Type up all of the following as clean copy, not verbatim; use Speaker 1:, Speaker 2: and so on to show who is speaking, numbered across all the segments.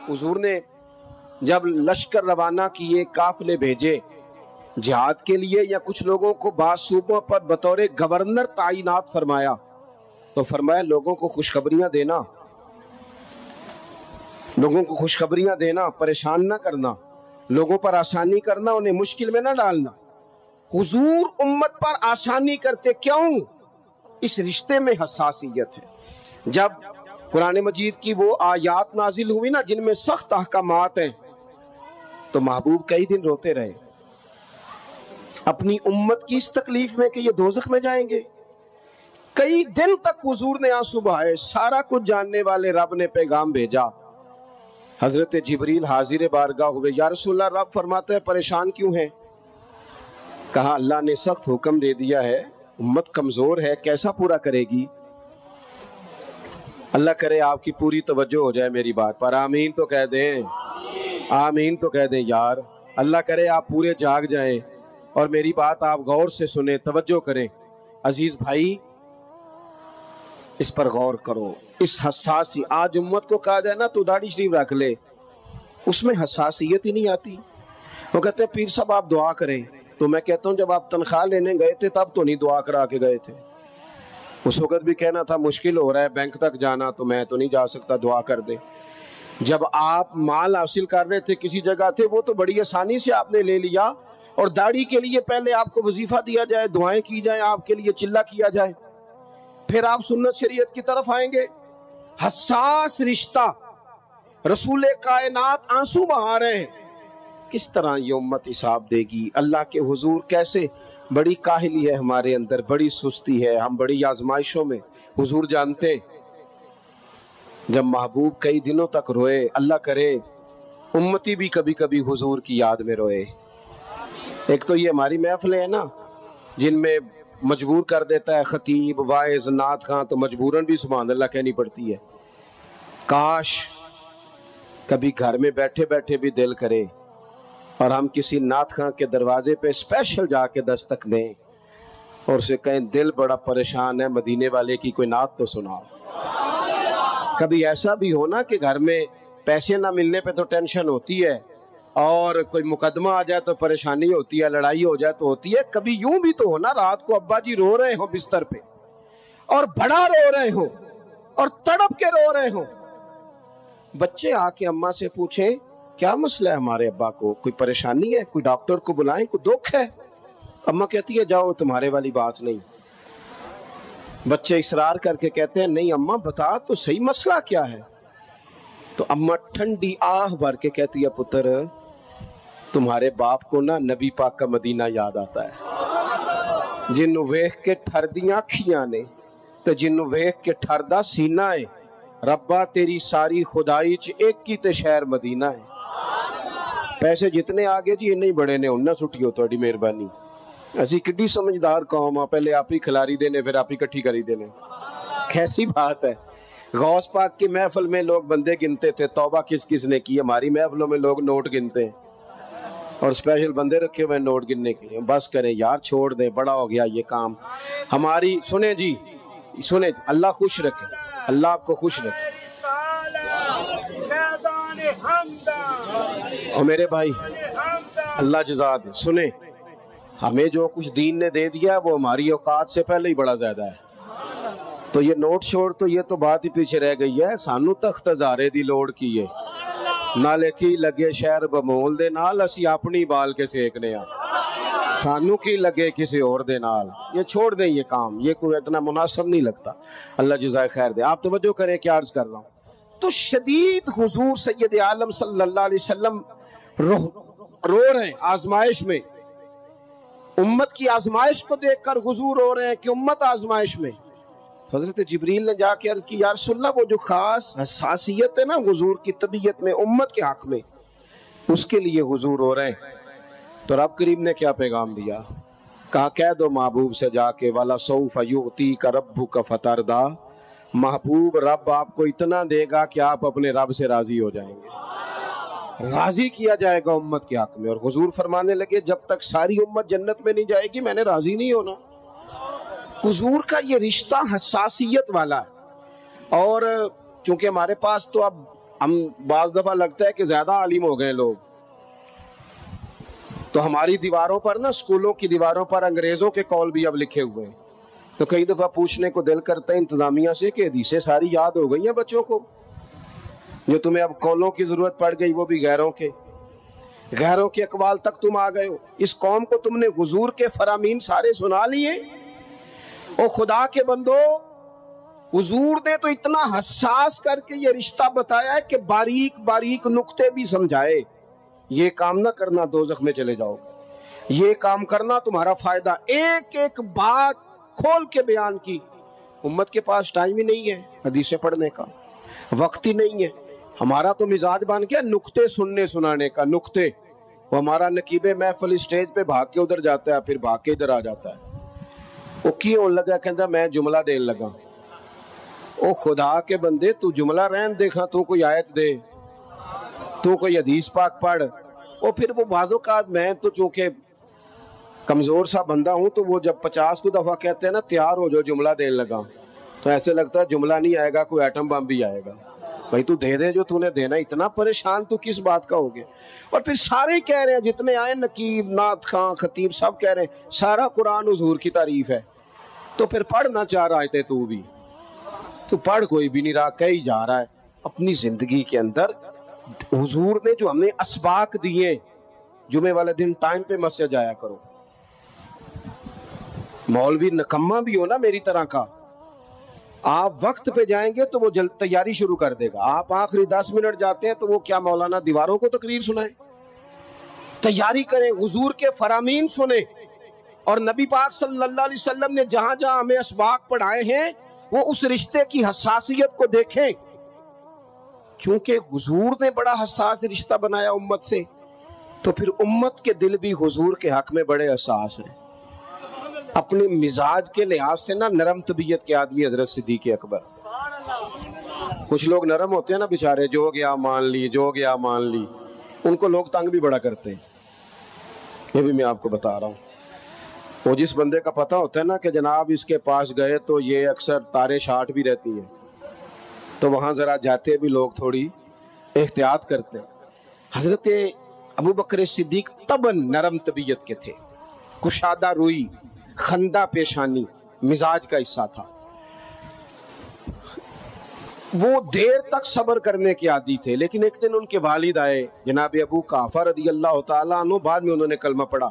Speaker 1: حضور نے جب لشکر روانہ کیے، قافلے بھیجے جہاد کے لیے، یا کچھ لوگوں کو بعض صوبوں پر بطور گورنر تعینات فرمایا، تو فرمایا لوگوں کو خوشخبریاں دینا، لوگوں کو خوشخبریاں دینا، پریشان نہ کرنا، لوگوں پر آسانی کرنا، انہیں مشکل میں نہ ڈالنا۔ حضور امت پر آسانی کرتے، کیوں؟ اس رشتے میں حساسیت ہے۔ جب قرآن مجید کی وہ آیات نازل ہوئی نا جن میں سخت احکامات ہیں، تو محبوب کئی دن روتے رہے اپنی امت کی اس تکلیف میں کہ یہ دوزخ میں جائیں گے۔ کئی دن تک حضور نے آنسو بہائے۔ سارا کچھ جاننے والے رب نے پیغام بھیجا، حضرت جبریل حاضر بارگاہ ہوئے، یا رسول اللہ، رب فرماتا ہے پریشان کیوں ہیں؟ کہا اللہ نے سخت حکم دے دیا ہے، امت کمزور ہے، کیسا پورا کرے گی؟ اللہ کرے آپ کی پوری توجہ ہو جائے میری بات پر، آمین تو کہہ دیں، آمین تو کہہ دیں یار۔ اللہ کرے آپ پورے جاگ جائیں اور میری بات آپ غور سے سنیں، توجہ کریں۔ عزیز بھائی، اس پر غور کرو، اس حساسی آج امت کو کہا جائے نا تو داڑھی شریف رکھ لے، اس میں حساسیت ہی نہیں آتی۔ وہ کہتے ہیں پیر صاحب آپ دعا کریں، تو میں کہتا ہوں جب آپ تنخواہ لینے گئے تھے تب تو نہیں دعا کرا کے گئے تھے، اس وقت بھی کہنا تھا مشکل ہو رہا ہے بینک تک جانا، تو میں تو نہیں جا سکتا، دعا کر دیں۔ جب آپ مال حاصل کر رہے تھے کسی جگہ تھے، وہ تو بڑی آسانی سے آپ نے لے لیا، اور داڑھی کے لیے پہلے آپ کو وظیفہ دیا جائے، دعائیں کی جائیں، آپ کے لیے چلہ کیا جائے، پھر آپ سنت شریعت کی طرف آئیں گے۔ حساس رشتہ، رسول کائنات آنسو بہا رہے ہیں، کس طرح یہ امت حساب دے گی اللہ کے حضور؟ کیسے؟ بڑی کاہلی ہے ہمارے اندر، بڑی سستی ہے، ہم بڑی آزمائشوں میں۔ حضور جانتے جب محبوب کئی دنوں تک روئے، اللہ کرے امتی بھی کبھی کبھی حضور کی یاد میں روئے۔ ایک تو یہ ہماری محفلیں ہیں نا جن میں مجبور کر دیتا ہے خطیب، واعظ، نعت خواں، تو مجبوراً بھی سبحان اللہ کہنی پڑتی ہے۔ کاش کبھی گھر میں بیٹھے بیٹھے بھی دل کرے اور ہم کسی نعت خواں کے دروازے پہ اسپیشل جا کے دستک دیں اور اسے کہیں دل بڑا پریشان ہے، مدینے والے کی کوئی نعت تو سناؤ۔ کبھی ایسا بھی ہو نا کہ گھر میں پیسے نہ ملنے پہ تو ٹینشن ہوتی ہے، اور کوئی مقدمہ آ جائے تو پریشانی ہوتی ہے، لڑائی ہو جائے تو ہوتی ہے، کبھی یوں بھی تو ہو نا رات کو ابا جی رو رہے ہوں بستر پہ، اور بڑا رو رہے ہوں اور تڑپ کے رو رہے ہوں، بچے آ کے اماں سے پوچھیں کیا مسئلہ ہے ہمارے ابا کو، کوئی پریشانی ہے، کوئی ڈاکٹر کو بلائیں، کوئی دکھ ہے؟ اماں کہتی ہے جاؤ تمہارے والی بات نہیں۔ بچے اصرار کر کے کہتے ہیں نہیں اماں بتا تو صحیح مسئلہ کیا ہے؟ تو اماں ٹھنڈی آہ بھر کے کہتی ہے پتر تمہارے باپ کو نا نبی پاک کا مدینہ یاد آتا ہے، جنوں ویکھ کے ٹھردیاں اکھیاں نے تے جنوں ویکھ کے ٹھردا سینہ ہے، ربا تیری ساری خدائی چ ایک ہی تے شہر مدینہ ہے۔ پیسے جتنے آگے جی انہیں بڑے نے انہاں سٹیو تہاڈی مہربانی، اسی کڈی سمجھدار قوم آ، پہلے آپ ہی کھلاری دینے پھر آپ ہی کٹھی کری دینے، کیسی بات ہے۔ غوث پاک کی محفل میں لوگ بندے گنتے تھے، توبہ کس کس نے کی، ہماری محفلوں میں لوگ نوٹ گنتے ہیں اور اسپیشل بندے رکھے ہوئے نوٹ گننے کے لیے۔ بس کریں یار، چھوڑ دیں، بڑا ہو گیا یہ کام ہماری۔ سنیں جی، سنیں، اللہ خوش رکھے، اللہ آپ کو خوش رکھے۔ اور میرے بھائی اللہ جزا دے، سنیں، ہمیں جو کچھ دین نے دے دیا ہے وہ ہماری اوقات سے پہلے ہی بڑا زیادہ ہے، تو یہ نوٹ شوڑ تو یہ تو بات ہی پیچھے رہ گئی ہے۔ سانو تخت ہزارے دی لوڑ کی ہے، نہ لکھی لگے شہر بمول دے نال، اسی اپنی بال کے سیکنے آ، سانو کی لگے کسی اور دے نال۔ یہ چھوڑ دیں یہ کام، یہ کوئی اتنا مناسب نہیں لگتا۔ اللہ جزائے خیر دے۔ آپ توجہ کریں کیا عرض کر رہا ہوں۔ تو شدید حضور سید عالم صلی اللہ علیہ وسلم رو رہے ہیں آزمائش میں، امت کی آزمائش کو دیکھ کر حضور رو رہے ہیں کہ امت آزمائش میں۔ حضرت جبریل نے جا کے عرض کی یا رسول اللہ وہ جو خاص حساسیت ہے نا حضور کی طبیعت میں امت کے حق میں، اس کے لیے حضور رو رہے ہیں۔ تو رب کریم نے کیا پیغام دیا؟ کہا کہہ دو محبوب سے جا کے وَلَسَوْفَ يُعْطِيكَ رَبُّكَ فَتَرْضَىٰ، محبوب رب آپ کو اتنا دے گا کہ آپ اپنے رب سے راضی ہو جائیں گے، راضی کیا جائے گا امت کے حق میں۔ اور حضور فرمانے لگے جب تک ساری امت جنت میں نہیں جائے گی میں نے راضی نہیں ہونا۔ حضور کا یہ رشتہ حساسیت والا ہے، اور چونکہ ہمارے پاس تو اب ہم بعض دفعہ لگتا ہے کہ زیادہ عالم ہو گئے لوگ، تو ہماری دیواروں پر نا، اسکولوں کی دیواروں پر انگریزوں کے قول بھی اب لکھے ہوئے ہیں، تو کئی دفعہ پوچھنے کو دل کرتا ہے انتظامیہ سے کہ حدیثیں ساری یاد ہو گئی ہیں بچوں کو، جو تمہیں اب قولوں کی ضرورت پڑ گئی وہ بھی غیروں کے اقوال تک تم آ گئے ہو۔ اس قوم کو تم نے حضور کے فرامین سارے سنا لیے۔ او خدا کے بندو، حضور نے تو اتنا حساس کر کے یہ رشتہ بتایا ہے کہ باریک باریک نقطے بھی سمجھائے، یہ کام نہ کرنا دوزخ میں چلے جاؤ، یہ کام کرنا تمہارا فائدہ، ایک ایک بات کھول کے بیان کی۔ امت کے پاس ٹائم ہی نہیں ہے حدیثیں پڑھنے کا، وقت ہی نہیں ہے۔ ہمارا تو مزاج بن گیا نقطے سننے سنانے کا، نقطے۔ وہ ہمارا نقیب محفل اسٹیج پہ بھاگ کے ادھر جاتا ہے، پھر بھاگ کے ادھر آ جاتا ہے، وہ کیوں لگا کہتا میں جملہ دین لگا۔ او خدا کے بندے، تو جملہ رہن دیکھا، تو کوئی آیت دے، تو کوئی حدیث پاک پڑھ۔ اور پھر وہ بعض اوقات، میں تو چونکہ کمزور سا بندہ ہوں، تو وہ جب 50 کو دفعہ کہتے ہیں نا تیار ہو جو جملہ دین لگا، تو ایسے لگتا ہے جملہ نہیں آئے گا، کوئی ایٹم بم بھی آئے گا۔ بھائی تو دے دے جو تو نے دینا، اتنا پریشان تو کس بات کا ہو گیا؟ اور پھر سارے کہہ رہے ہیں، جتنے آئے نقیب، نعت خاں، خطیب، سب کہہ رہے ہیں سارا قرآن حضور کی تعریف ہے، تو پھر پڑھنا چاہ رہا ہے تو بھی تو پڑھ کوئی بھی نہیں رہا، کہی جا رہا ہے۔ اپنی زندگی کے اندر حضور نے جو ہمیں اسباق دیے، جمعے والے دن ٹائم پہ مسجد جایا کرو۔ مولوی نکمہ بھی ہو نا میری طرح کا، آپ وقت پہ جائیں گے تو وہ جلد تیاری شروع کر دے گا، آپ آخری 10 منٹ جاتے ہیں تو وہ کیا مولانا دیواروں کو تقریر سنائیں؟ تیاری کریں، حضور کے فرامین سنیں، اور نبی پاک صلی اللہ علیہ وسلم نے جہاں جہاں ہمیں اسباق پڑھائے ہیں وہ اس رشتے کی حساسیت کو دیکھیں، چونکہ حضور نے بڑا حساس رشتہ بنایا امت سے، تو پھر امت کے دل بھی حضور کے حق میں بڑے حساس ہیں۔ اپنے مزاج کے لحاظ سے نا نرم طبیعت کے آدمی حضرت صدیق اکبر، کچھ لوگ نرم ہوتے ہیں نا بیچارے، جو گیا مان لی، جو گیا مان لی، ان کو لوگ تنگ بھی بڑا کرتے ہیں۔ یہ بھی میں آپ کو بتا رہا ہوں، وہ جس بندے کا پتہ ہوتا ہے نا کہ جناب اس کے پاس گئے تو یہ اکثر تارے شاٹ بھی رہتی ہیں، تو وہاں ذرا جاتے بھی لوگ تھوڑی احتیاط کرتے ہیں۔ حضرت ابو بکر صدیق طبعاً نرم طبیعت کے تھے، کشادہ روئی، خندہ پیشانی مزاج کا حصہ تھا، وہ دیر تک صبر کرنے کے عادی تھے۔ لیکن ایک دن ان کے والد آئے جناب ابو قحافہ رضی اللہ تعالیٰ عنہ، بعد میں انہوں نے کلمہ پڑھا،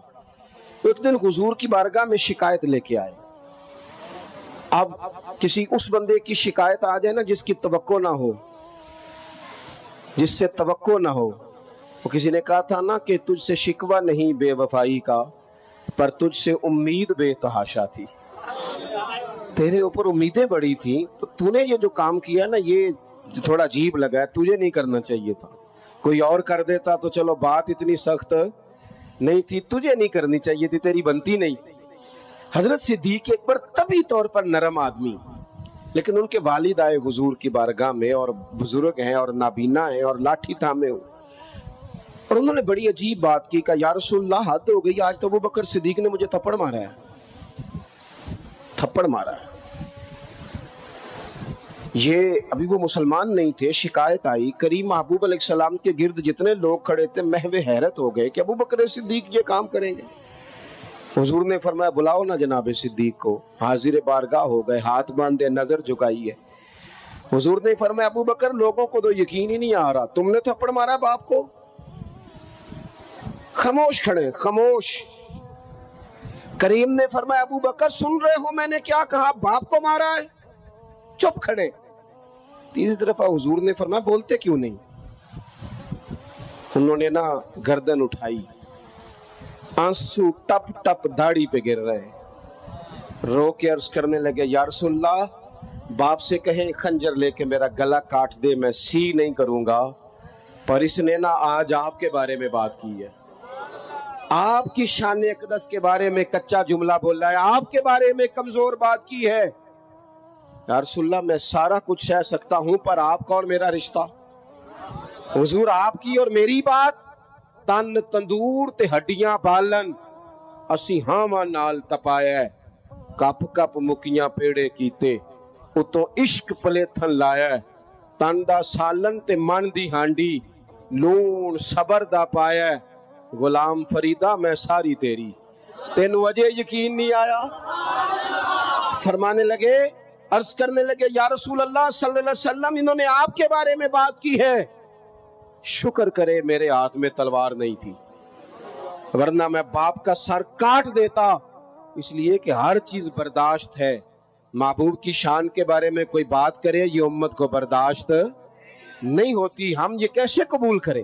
Speaker 1: ایک دن حضور کی بارگاہ میں شکایت لے کے آئے۔ اب کسی اس بندے کی شکایت آ جائے نا جس کی توقع نہ ہو، جس سے توقع نہ ہو، وہ کسی نے کہا تھا نا کہ تجھ سے شکوہ نہیں بے وفائی کا، پر تجھ سے امید بے تحاشا تھی، تیرے اوپر امیدیں بڑی تھیں، تو نے یہ جو کام کیا نا یہ تھوڑا عجیب لگا ہے، تجھے نہیں کرنا چاہیے تھا، کوئی اور کر دیتا تو چلو بات اتنی سخت نہیں تھی، تجھے نہیں کرنی چاہیے تھی، تیری بنتی نہیں۔ حضرت صدیق اکبر طبی طور پر نرم آدمی، لیکن ان کے والد آئے حضور کی بارگاہ میں، اور بزرگ ہیں اور نابینا ہیں اور لاٹھی تھامے ہو، اور انہوں نے بڑی عجیب بات کی، کہا یا رسول اللہ حد ہو گئی، آج تو ابو بکر صدیق نے مجھے تھپڑ مارا ہے، تھپڑ مارا ہے۔ یہ ابھی وہ مسلمان نہیں تھے، شکایت آئی، کریم محبوب علیہ السلام کے گرد جتنے لوگ کھڑے تھے محو حیرت ہو گئے کہ ابو بکر صدیق یہ کام کریں گے۔ حضور نے فرمایا بلاؤ نا جناب صدیق کو، حاضر بارگاہ ہو گئے، ہاتھ باندھے، نظر جھکائی ہے۔ حضور نے فرمایا ابو بکر لوگوں کو تو یقین ہی نہیں آ رہا، تم نے تھپڑ مارا باپ کو؟ خاموش کھڑے، خاموش۔ کریم نے فرمایا ابو بکر سن رہے ہو میں نے کیا کہا، باپ کو مارا ہے؟ چپ کھڑے۔ تیسری دفعہ حضور نے فرمایا بولتے کیوں نہیں؟ انہوں نے نا گردن اٹھائی، آنسو ٹپ ٹپ داڑھی پہ گر رہے، رو کے عرض کرنے لگے یا رسول اللہ باپ سے کہیں خنجر لے کے میرا گلا کاٹ دے، میں سی نہیں کروں گا، پر اس نے نا آج آپ کے بارے میں بات کی ہے، آپ کی شان اقدس کے بارے میں کچا جملہ بولا ہے، آپ کے بارے میں کمزور بات کی ہے۔ یا رسول اللہ میں سارا کچھ سہ سکتا ہوں، پر آپ کا اور میرا رشتہ، حضور آپ کی اور میری بات تن تندور تے ہڈیاں بالن، اسی ہاواں نال تپایا ہے، کپ کپ مکیاں پیڑے کیتے، اتوں عشق پلیتھن لایا ہے، تن دا سالن تے من دی ہانڈی، لون صبر دا پایا ہے، غلام فریدہ میں ساری تیری۔ تین وجہ یقین نہیں آیا؟ فرمانے لگے، عرض کرنے لگے یا رسول اللہ صلی اللہ علیہ وسلم انہوں نے آپ کے بارے میں بات کی ہے، شکر کرے میرے ہاتھ میں تلوار نہیں تھی، ورنہ میں باپ کا سر کاٹ دیتا، اس لیے کہ ہر چیز برداشت ہے۔ محبوب کی شان کے بارے میں کوئی بات کرے یہ امت کو برداشت نہیں ہوتی، ہم یہ کیسے قبول کریں،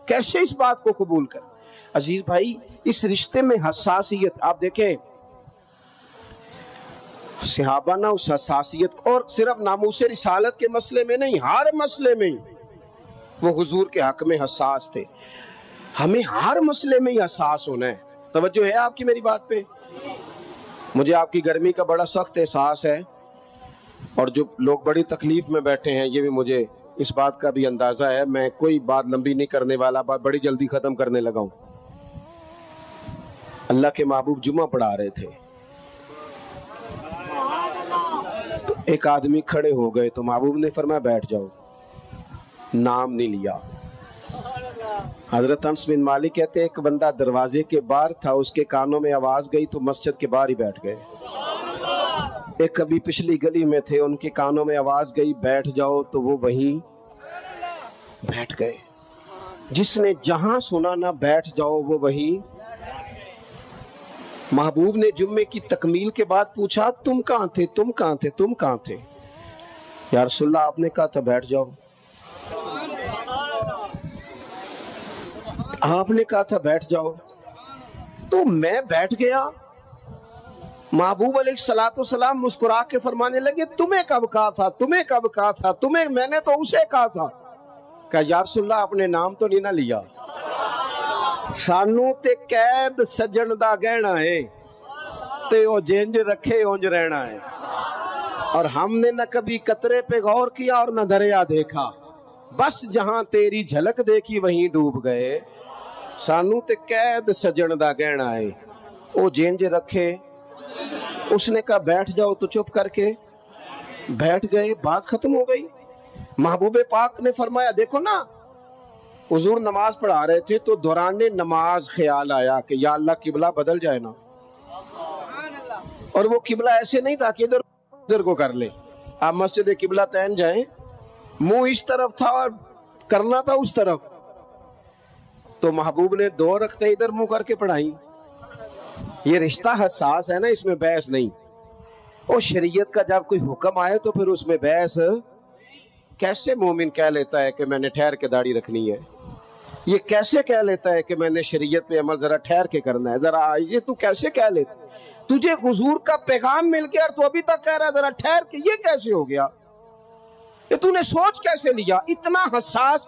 Speaker 1: کیسے اس بات کو قبول کریں؟ عزیز بھائی، اس رشتے میں حساسیت آپ دیکھیں، صحابہ نا اس حساسیت، اور صرف ناموس رسالت کے مسئلے میں نہیں، ہر مسئلے میں وہ حضور کے حق میں حساس تھے۔ ہمیں ہر مسئلے میں ہی حساس ہونا ہے۔ توجہ ہے آپ کی میری بات پہ؟ مجھے آپ کی گرمی کا بڑا سخت احساس ہے، اور جو لوگ بڑی تکلیف میں بیٹھے ہیں یہ بھی مجھے اس بات کا بھی اندازہ ہے۔ میں کوئی بات لمبی نہیں کرنے والا، بات بڑی جلدی ختم کرنے لگا ہوں۔ اللہ کے محبوب جمعہ پڑھا رہے تھے، تو ایک آدمی کھڑے ہو گئے تو محبوب نے فرمایا بیٹھ جاؤ، نام نہیں لیا۔ حضرت انس بن مالک کہتے ہیں ایک بندہ دروازے کے باہر تھا، اس کے کانوں میں آواز گئی تو مسجد کے باہر ہی بیٹھ گئے۔ ایک کبھی پچھلی گلی میں تھے، ان کے کانوں میں آواز گئی بیٹھ جاؤ تو وہ وہیں بیٹھ گئے۔ جس نے جہاں سنا نہ بیٹھ جاؤ وہ وہیں۔ محبوب نے جمعے کی تکمیل کے بعد پوچھا تم کہاں تھے، تم کہاں تھے، تم کہاں تھے؟ یا رسول اللہ آپ نے کہا تھا بیٹھ جاؤ، آپ نے کہا تھا بیٹھ جاؤ، تو میں بیٹھ گیا۔ محبوب علیہ الصلوۃ والسلام مسکرا کے فرمانے لگے تمہیں کب کہا تھا، تمہیں کب کہا تھا، تمہیں میں نے تو اسے کہا تھا۔ کہا یا رسول اللہ آپ نے نام تو نہیں نہ لیا، سانو تے قید سجن دا گہنا ہے تے او جنج رکھے اونج رہنا ہے، اور ہم نے نہ کبھی قطرے پہ غور کیا اور نہ دریا دیکھا، بس جہاں تیری جھلک دیکھی وہیں ڈوب گئے۔ سانو تے قید سجن دا گہنا ہے، او جنج رکھے۔ اس نے کہا بیٹھ جاؤ تو چپ کر کے بیٹھ گئے، بات ختم ہو گئی۔ محبوب پاک نے فرمایا دیکھو نا، حضور نماز پڑھا رہے تھے تو دوران نماز خیال آیا کہ یا اللہ قبلہ بدل جائے نا، اور وہ قبلہ ایسے نہیں تھا کہ ادھر کو کر لے، آپ مسجد قبلہ تین جائیں، منہ اس طرف تھا اور کرنا تھا اس طرف، تو محبوب نے 2 رکعتیں ادھر منہ کر کے پڑھائیں۔ یہ رشتہ حساس ہے نا، اس میں بحث نہیں۔ اور شریعت کا جب کوئی حکم آئے تو پھر اس میں بحث کیسے مومن کہہ لیتا ہے کہ میں نے ٹھہر کے داڑھی رکھنی ہے، یہ کیسے کہہ لیتا ہے کہ میں نے شریعت پہ عمل ذرا ٹھہر کے کرنا ہے، ذرا یہ تو کیسے کہہ لیتا؟ تجھے حضور کا پیغام مل گیا اور تو ابھی تک کہہ رہا ہے ذرا ٹھہر کے، یہ کیسے ہو گیا؟ یہ تو نے سوچ کیسے لیا؟ اتنا حساس۔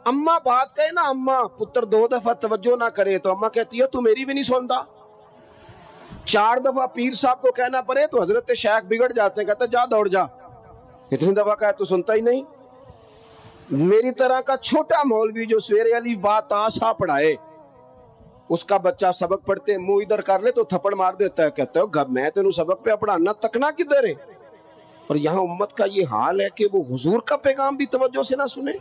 Speaker 1: اماں بات کہے نا، اماں پتر 2 دفعہ توجہ نہ کرے تو اماں کہتی ہے تو میری بھی نہیں سنتا، 4 دفعہ پیر صاحب کو کہنا پڑے تو حضرت شیخ بگڑ جاتے ہیں، کہتا جا دوڑ جا، اتنی دفعہ کہا تو سنتا ہی نہیں۔ میری طرح کا چھوٹا مولوی جو سویرے الف با تا سا پڑھائے، اس کا بچہ سبق پڑھتے منہ ادھر کر لے تو تھپڑ مار دیتا ہے، کہتا ہے میں تینوں سبق پہ پڑھانا تکنا کدھر ہے؟ اور یہاں امت کا یہ حال ہے کہ وہ حضور کا پیغام بھی توجہ سے نہ سنے،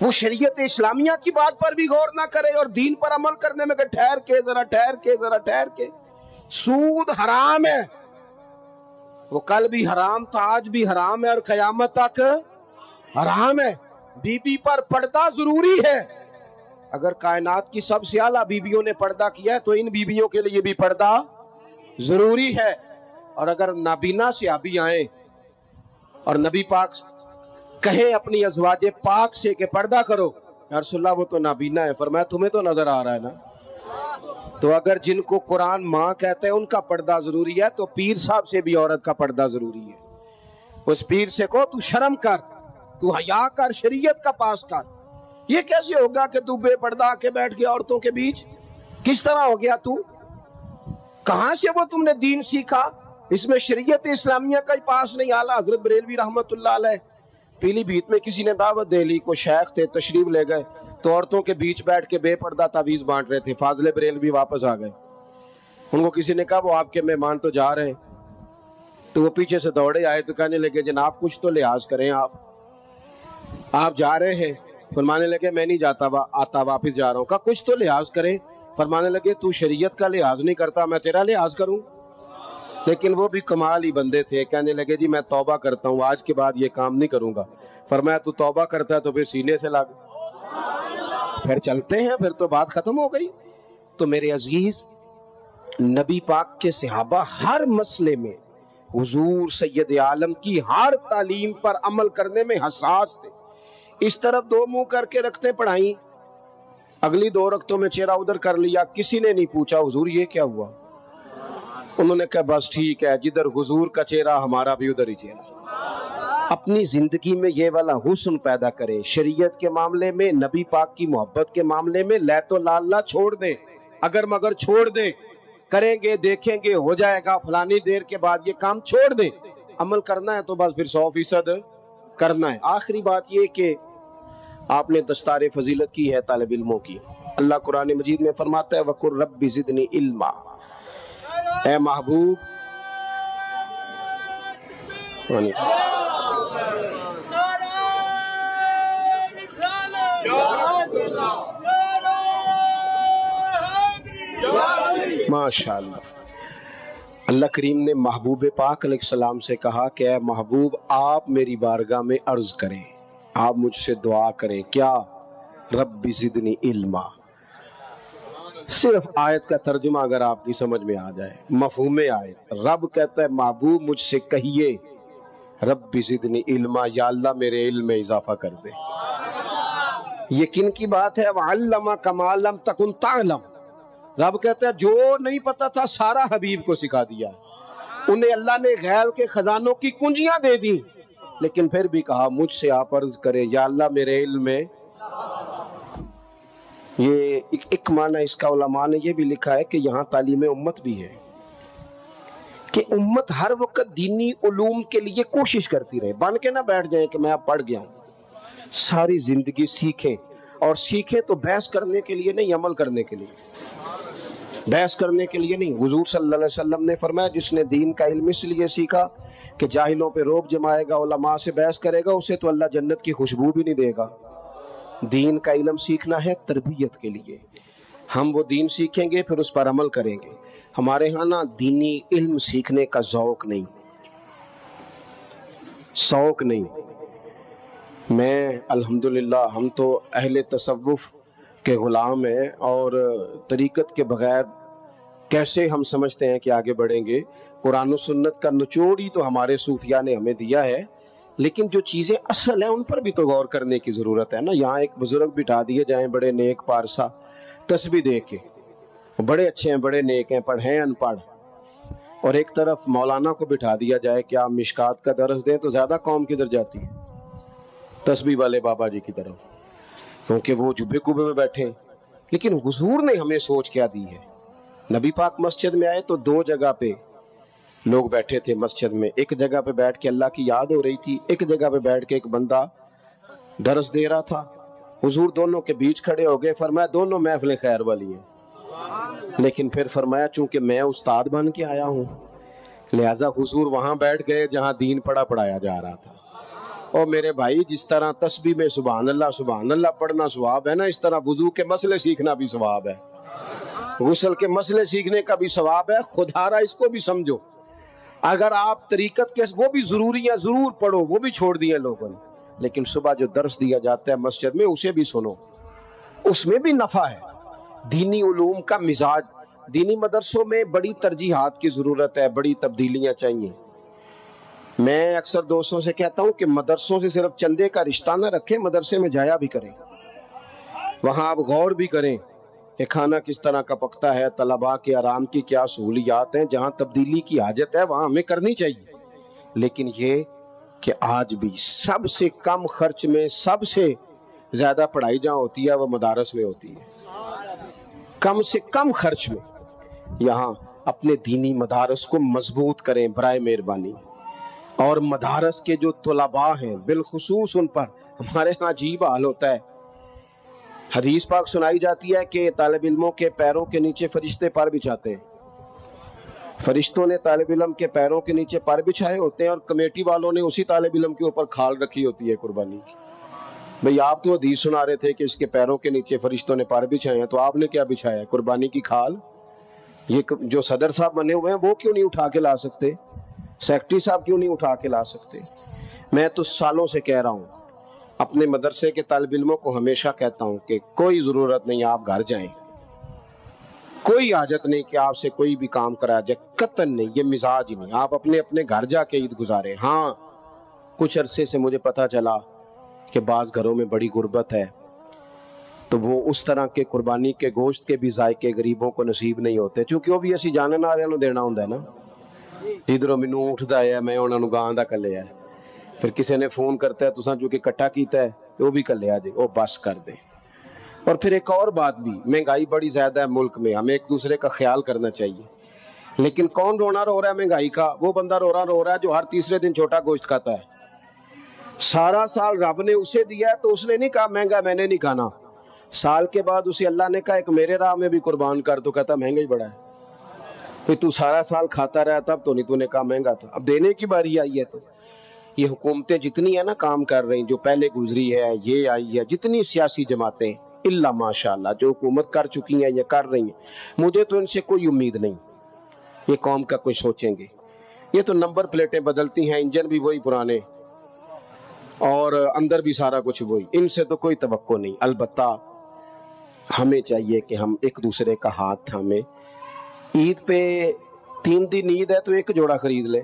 Speaker 1: وہ شریعت اسلامیہ کی بات پر بھی غور نہ کرے، اور دین پر عمل کرنے میں کہ ٹھہر کے ذرا ٹھہر کے ذرا ٹھہر کے۔ سود حرام ہے، وہ کل بھی حرام تھا، آج بھی حرام ہے، اور قیامت تک حرام ہے۔ بی بی پر پردہ ضروری ہے، اگر کائنات کی سب سے اعلیٰ بیویوں نے پردہ کیا ہے تو ان بیویوں کے لیے بھی پردہ ضروری ہے۔ اور اگر نابینا صحابی آئیں اور نبی پاک کہیں اپنی ازواج پاک سے کہ پردہ کرو، یا رسول اللہ وہ تو نابینا ہے، فرمایا تمہیں تو نظر آ رہا ہے نا۔ تو اگر جن کو قرآن ماں کہتے ہیں ان کا پردہ ضروری ہے تو پیر صاحب سے بھی عورت کا پردہ ضروری ہے۔ اس پیر سے کہو تو شرم کر، تو حیا کر، شریعت کا پاس کر۔ یہ کیسے ہوگا کہ تو بے پردہ کے بیٹھ گیا عورتوں کے بیچ؟ کس طرح ہو گیا تو؟ کہاں سے وہ تم نے دین سیکھا؟ اس میں شریعت اسلامیہ کا ہی پاس نہیں۔ اعلیٰ حضرت بریلوی رحمت اللہ علیہ پیلی بھیت میں کسی نے دعوت دے لی، کوئی شیخ تھے تشریف لے گئے تو عورتوں کے بیچ بیٹھ کے بے پردہ تعویذ بانٹ رہے تھے۔ فاضل بریلوی واپس آ گئے، ان کو کسی نے کہا وہ آپ کے مہمان تو جا رہے ہیں، تو وہ پیچھے سے دوڑے آئے تو کہنے لگے جناب کچھ تو لحاظ کریں آپ، آپ جا رہے ہیں، فرمانے لگے میں نہیں جاتا آتا واپس جا رہا ہوں. کہا کچھ تو لحاظ کریں. فرمانے لگے تو شریعت کا لحاظ نہیں کرتا، میں تیرا لحاظ کروں؟ لیکن وہ بھی کمال ہی بندے تھے، کہنے لگے جی میں توبہ کرتا ہوں، آج کے بعد یہ کام نہیں کروں گا. فرمایا تو توبہ کرتا ہے تو پھر سینے سے لگ، پھر چلتے ہیں، پھر تو بات ختم ہو گئی. تو میرے عزیز، نبی پاک کے صحابہ ہر مسئلے میں حضور سید عالم کی ہر تعلیم پر عمل کرنے میں حساس تھے. اس طرف دو منہ کر کے رکھتے پڑھائیں، اگلی 2 رکعتوں میں چہرہ ادھر کر لیا، کسی نے نہیں پوچھا حضور یہ کیا ہوا. انہوں نے کہا بس ٹھیک ہے، جدھر حضور کا چہرہ ہمارا بھی ادھر ہی چہرہ. اپنی زندگی میں یہ والا حسن پیدا کریں. شریعت کے معاملے میں، نبی پاک کی محبت کے معاملے میں لیت و لالا چھوڑ دیں، اگر مگر چھوڑ دیں. کریں گے، دیکھیں گے، ہو جائے گا فلانی دیر کے بعد، یہ کام چھوڑ دیں. عمل کرنا ہے تو بس پھر 100% کرنا ہے. آخری بات یہ کہ آپ نے دستار فضیلت کی ہے طالب علموں کی. اللہ قرآن مجید میں فرماتا ہے وَقُلْ رَبِّ زِدْنِی عِلْمًا، اے محبوب ماشاءاللہ. اللہ کریم نے محبوب پاک علیہ السلام سے کہا کہ اے محبوب آپ میری بارگاہ میں عرض کریں، آپ مجھ سے دعا کریں. کیا؟ رب زدنی علما. صرف آیت کا ترجمہ اگر آپ کی سمجھ میں آ جائے، مفہوم آیت، رب کہتا ہے محبوب مجھ سے کہیے رب زدنی علما، یا اللہ میرے علم میں اضافہ کر دے. یقین کی بات ہے وَعَلَّمَكَ مَا لَمْ تَكُنْ تَعْلَمْ. رب کہتا ہے جو نہیں پتا تھا سارا حبیب کو سکھا دیا. انہیں اللہ نے غیب کے خزانوں کی کنجیاں دے دی، لیکن پھر بھی کہا مجھ سے آپ عرض کریں یا اللہ میرے علم میں. یہ ایک معنی اس کا علماء نے یہ بھی لکھا ہے کہ یہاں تعلیم امت بھی ہے، کہ امت ہر وقت دینی علوم کے لیے کوشش کرتی رہے. بن کے نہ بیٹھ جائیں کہ میں اب پڑھ گیا ہوں. ساری زندگی سیکھیں، اور سیکھیں تو بحث کرنے کے لیے نہیں، عمل کرنے کے لیے. بحث کرنے کے لیے نہیں. حضور صلی اللہ علیہ وسلم نے فرمایا جس نے دین کا علم اس لیے سیکھا کہ جاہلوں پہ روب جمائے گا، علماء سے بحث کرے گا، اسے تو اللہ جنت کی خوشبو بھی نہیں دے گا. دین کا علم سیکھنا ہے تربیت کے لیے. ہم وہ دین سیکھیں گے پھر اس پر عمل کریں گے. ہمارے ہاں نا دینی علم سیکھنے کا ذوق نہیں، شوق نہیں. میں الحمدللہ ہم تو اہل تصوف کے غلام ہیں، اور طریقت کے بغیر کیسے ہم سمجھتے ہیں کہ آگے بڑھیں گے. قرآن و سنت کا نچوڑ ہی تو ہمارے صوفیاء نے ہمیں دیا ہے، لیکن جو چیزیں اصل ہیں ان پر بھی تو غور کرنے کی ضرورت ہے نا. یہاں ایک بزرگ بٹھا دیے جائیں بڑے نیک پارسا، تسبیح دے کے، بڑے اچھے ہیں، بڑے نیک ہیں، پڑھیں ان پڑھ، اور ایک طرف مولانا کو بٹھا دیا جائے کہ آپ مشکات کا درس دیں، تو زیادہ قوم کدھر جاتی ہے؟ تسبیح والے بابا جی کی طرف، کیونکہ وہ جبے کوبے میں بیٹھے. لیکن حضور نے ہمیں سوچ کیا دی ہے. نبی پاک مسجد میں آئے تو 2 جگہ پہ لوگ بیٹھے تھے مسجد میں. ایک جگہ پہ بیٹھ کے اللہ کی یاد ہو رہی تھی، ایک جگہ پہ بیٹھ کے ایک بندہ درس دے رہا تھا. حضور دونوں کے بیچ کھڑے ہو گئے، فرمایا دونوں محفل خیر والی ہیں. لیکن پھر فرمایا چونکہ میں استاد بن کے آیا ہوں، لہٰذا حضور وہاں بیٹھ گئے جہاں دین پڑھایا جا رہا تھا. اور میرے بھائی جس طرح تسبیح میں سبحان اللہ پڑھنا ثواب ہے نا، اس طرح وضو کے مسئلے سیکھنا بھی ثواب ہے، غسل کے مسئلے سیکھنے کا بھی ثواب ہے. خدارا اس کو بھی سمجھو. اگر آپ طریقت کے وہ بھی ضروری ہے، ضرور پڑھو، وہ بھی چھوڑ دیے لوگوں نے، لیکن صبح جو درس دیا جاتا ہے مسجد میں اسے بھی سنو، اس میں بھی نفع ہے. دینی علوم کا مزاج. دینی مدرسوں میں بڑی ترجیحات کی ضرورت ہے، بڑی تبدیلیاں چاہیے. میں اکثر دوستوں سے کہتا ہوں کہ مدرسوں سے صرف چندے کا رشتہ نہ رکھیں، مدرسے میں جایا بھی کریں، وہاں آپ غور بھی کریں کہ کھانا کس طرح کا پکتا ہے، طلباء کے آرام کی کیا سہولیات ہیں. جہاں تبدیلی کی حاجت ہے وہاں ہمیں کرنی چاہیے. لیکن یہ کہ آج بھی سب سے کم خرچ میں سب سے زیادہ پڑھائی جہاں ہوتی ہے وہ مدارس میں ہوتی ہے. کم سے کم خرچ میں یہاں اپنے دینی مدارس کو مضبوط کریں برائے مہربانی. اور مدارس کے جو طلباء ہیں بالخصوص ان پر ہمارے ہاں عجیب حال ہوتا ہے. حدیث پاک سنائی جاتی ہے کہ طالب علموں کے پیروں کے نیچے فرشتے پر بچھاتے ہیں. فرشتوں نے طالب علم کے پیروں کے نیچے پر بچھائے ہوتے ہیں، اور کمیٹی والوں نے اسی طالب علم کے اوپر کھال رکھی ہوتی ہے قربانی کی. بھئی آپ تو حدیث سنا رہے تھے کہ اس کے پیروں کے نیچے فرشتوں نے پر بچھائے ہیں، تو آپ نے کیا بچھایا ہے؟ قربانی کی کھال۔ یہ جو صدر صاحب بنے ہوئے ہیں وہ کیوں نہیں اٹھا کے لا سکتے؟ سیکٹری صاحب کیوں نہیں اٹھا کے لا سکتے؟ میں تو سالوں سے کہہ رہا ہوں، اپنے مدرسے کے طالب علموں کو ہمیشہ کہتا ہوں کہ کوئی ضرورت نہیں آپ گھر جائیں، کوئی حاجت نہیں کہ آپ سے کوئی بھی کام کرایا جائے، قطعاً نہیں، یہ مزاج ہی نہیں۔ آپ اپنے اپنے گھر جا کے عید گزارے۔ ہاں کچھ عرصے سے مجھے پتا چلا کہ بعض گھروں میں بڑی غربت ہے، تو وہ اس طرح کے قربانی کے گوشت کے بھی ذائقے غریبوں کو نصیب نہیں ہوتے، چونکہ وہ بھی اسی جانن والوں نوں دینا ہوندا ہے نا۔ ادھروں مینوں اٹھدا ہے، میں انہاں نوں گاں دا کلیا ہے، پھر کسی نے فون کرتا ہے تساں جو کہ اکٹھا کیتا ہے وہ بھی کلیا جی، وہ بس کر دیں۔ اور پھر ایک اور بات بھی، مہنگائی بڑی زیادہ ہے ملک میں، ہمیں ایک دوسرے کا خیال کرنا چاہیے، لیکن کون رونا رو رہا ہے مہنگائی کا؟ وہ بندہ رو رہا ہے جو ہر تیسرے دن چھوٹا گوشت کھاتا ہے۔ سارا سال رب نے اسے دیا ہے تو اس نے نہیں کہا مہنگا میں نے نہیں کھانا، سال کے بعد اسے اللہ نے کہا ایک میرے راہ میں بھی قربان کر، تو کہتا مہنگا ہی بڑا ہے۔ پھر تو سارا سال کھاتا رہا تب تو نہیں، تو نے کہا مہنگا تھا، اب دینے کی باری آئی ہے۔ تو یہ حکومتیں جتنی ہیں نا کام کر رہی ہیں، جو پہلے گزری ہے، یہ آئی ہے، جتنی سیاسی جماعتیں اللہ ماشاءاللہ جو حکومت کر چکی ہیں یا کر رہی ہیں، مجھے تو ان سے کوئی امید نہیں یہ قوم کا کوئی سوچیں گے۔ یہ تو نمبر پلیٹیں بدلتی ہیں، انجن بھی وہی پرانے اور اندر بھی سارا کچھ وہی، ان سے تو کوئی توقع نہیں۔ البتہ ہمیں چاہیے کہ ہم ایک دوسرے کا ہاتھ تھامیں۔ عید پہ 3 دن عید ہے تو ایک جوڑا خرید لیں،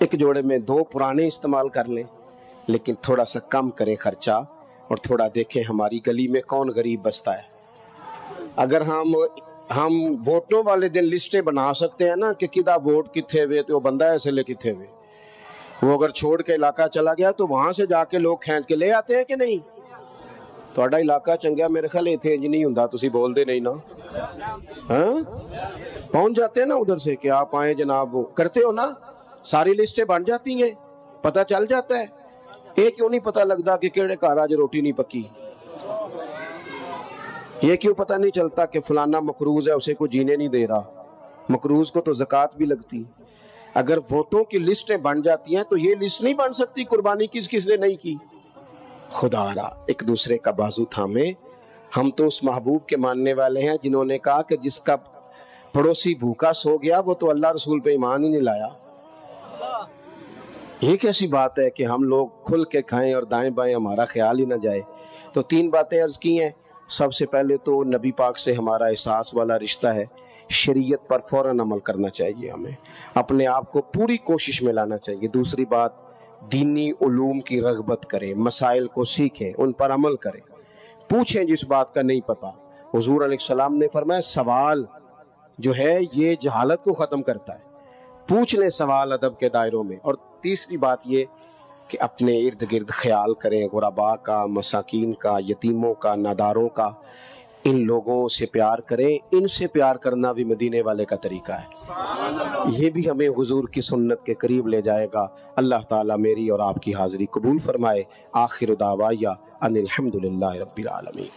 Speaker 1: ایک جوڑے میں 2 پرانے استعمال کر لیں، لیکن تھوڑا سا کم کریں خرچہ، اور تھوڑا دیکھیں ہماری گلی میں کون غریب بستا ہے۔ اگر ہم ووٹوں والے دن لسٹیں بنا سکتے ہیں نا کہ کدھا ووٹ کتھے ہوئے تو وہ بندہ ایسے لے کتھے ہوئے، وہ اگر چھوڑ کے علاقہ چلا گیا تو وہاں سے جا کے لوگ کھینچ کے لے آتے ہیں کہ نہیں؟ تہاڈا علاقہ چنگا، میرے خیال ایتھے انج نہیں ہوندا، تسی بول دے نہیں نا، ہاں پہنچ جاتے ہیں نا ادھر سے کہ آپ آئیں جناب، وہ کرتے ہو نا، ساری لسٹیں بن جاتی ہیں، پتہ چل جاتا ہے۔ یہ کیوں نہیں پتہ لگتا کہ کیڑے گھر آج روٹی نہیں پکی؟ یہ کیوں پتہ نہیں چلتا کہ فلانا مقروض ہے اسے کوئی جینے نہیں دے رہا؟ مقروض کو تو زکوٰۃ بھی لگتی۔ اگر ووٹوں کی لسٹیں بن جاتی ہیں تو یہ لسٹ نہیں بن سکتی قربانی کس کس نے نہیں کی۔ خدا را ایک دوسرے کا بازو تھامے۔ ہم تو اس محبوب کے ماننے والے ہیں جنہوں نے کہا کہ جس کا پڑوسی بھوکا سو گیا وہ تو اللہ رسول پہ ایمان ہی نہیں لایا۔ یہ کیسی بات ہے کہ ہم لوگ کھل کے کھائیں اور دائیں بائیں ہمارا خیال ہی نہ جائے؟ تو 3 باتیں عرض کی ہیں۔ سب سے پہلے تو نبی پاک سے ہمارا احساس والا رشتہ ہے، شریعت پر فوراً عمل کرنا چاہیے، ہمیں اپنے آپ کو پوری کوشش میں لانا چاہیے۔ دوسری بات، دینی علوم کی رغبت کریں، مسائل کو سیکھیں، ان پر عمل کریں، پوچھیں جس بات کا نہیں پتا۔ حضور علیہ السلام نے فرمایا سوال جو ہے یہ جہالت کو ختم کرتا ہے، پوچھ لیں سوال ادب کے دائروں میں۔ اور تیسری بات یہ کہ اپنے ارد گرد خیال کریں، غرباء کا، مساکین کا، یتیموں کا، ناداروں کا، ان لوگوں سے پیار کریں۔ ان سے پیار کرنا بھی مدینے والے کا طریقہ ہے، یہ بھی ہمیں حضور کی سنت کے قریب لے جائے گا۔ اللہ تعالیٰ میری اور آپ کی حاضری قبول فرمائے۔ آخر دعوایا ان الحمدللہ رب العالمین۔